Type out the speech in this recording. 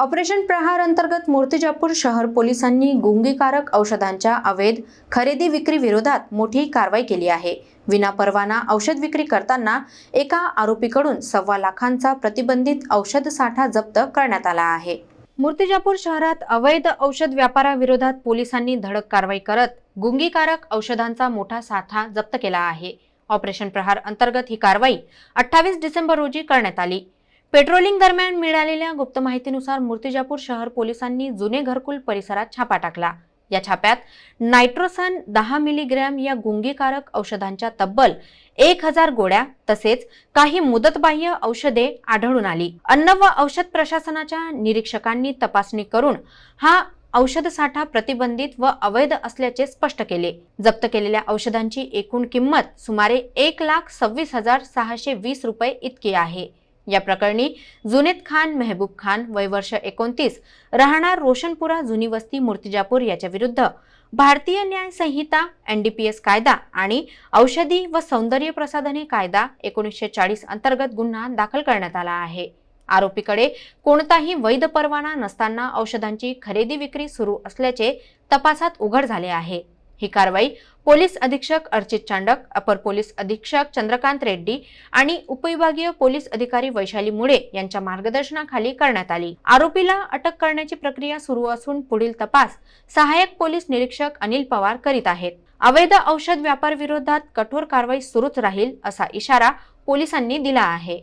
Operation प्रहार अंतर्गत मूर्तिजापूर शहर पोलिसांनी गुंगीकारक औषधांच्या अवैध खरेदी विक्री विरोधात मोठी कारवाई केली आहे। विनापरवाना औषध विक्री करताना एका आरोपीकडून 1.25 लाखांचा प्रतिबंधित औषध साठा जप्त करण्यात आला आहे। मूर्तिजापूर शहरात अवैध औषध व्यापाराविरोधात पोलिसांनी धडक कारवाई करत गुंगीकारक औषधांचा मोठा साठा जप्त केला आहे। ऑपरेशन प्रहार अंतर्गत ही कारवाई 28 डिसेंबर रोजी करण्यात आली। पेट्रोलिंग दरम्यान मिळालेल्या गुप्त माहितीनुसार मूर्तिजापूर शहर पोलिसांनी जुने घरकुल परिसरात छापा टाकला। या छाप्यात नायट्रोसन 10 मिलीग्रॅम या गुंगीकारक औषधांच्या तब्बल 1000 गोळ्या तसेच काही मुदतबाह्य औषधे आढळून आली। अन्न व औषध प्रशासनाच्या निरीक्षकांनी तपासणी करून हा औषध साठा प्रतिबंधित व अवैध असल्याचे स्पष्ट केले। जप्त केलेल्या औषधांची एकूण किंमत सुमारे 1,26,620 रुपये इतकी आहे। या प्रकरणी जुनेद खान मेहबूब खान वय वर्ष 29 राहणार रोशनपुरा जुनी वस्ती मूर्तिजापूर याच्या विरुद्ध भारतीय न्याय संहिता NDPS कायदा आणि औषधी व सौंदर्य प्रसाधने कायदा 1940 अंतर्गत गुन्हा दाखल करण्यात आला आहे। आरोपीकडे कोणताही वैध परवाना नसताना औषधांची खरेदी विक्री सुरू असल्याचे तपासात उघड झाले आहे। ही कारवाई पोलीस अधीक्षक अर्चित चांडक, अपर पोलीस अधीक्षक चंद्रकांत रेड्डी आणि उपविभागीय पोलीस अधिकारी वैशाली मुळे यांच्या मार्गदर्शनाखाली करण्यात आली। आरोपीला अटक करण्याची प्रक्रिया सुरू असून पुढील तपास सहाय्यक पोलीस निरीक्षक अनिल पवार करीत आहेत। अवैध औषध व्यापार विरोधात कठोर कारवाई सुरूच राहील असा इशारा पोलिसांनी दिला आहे।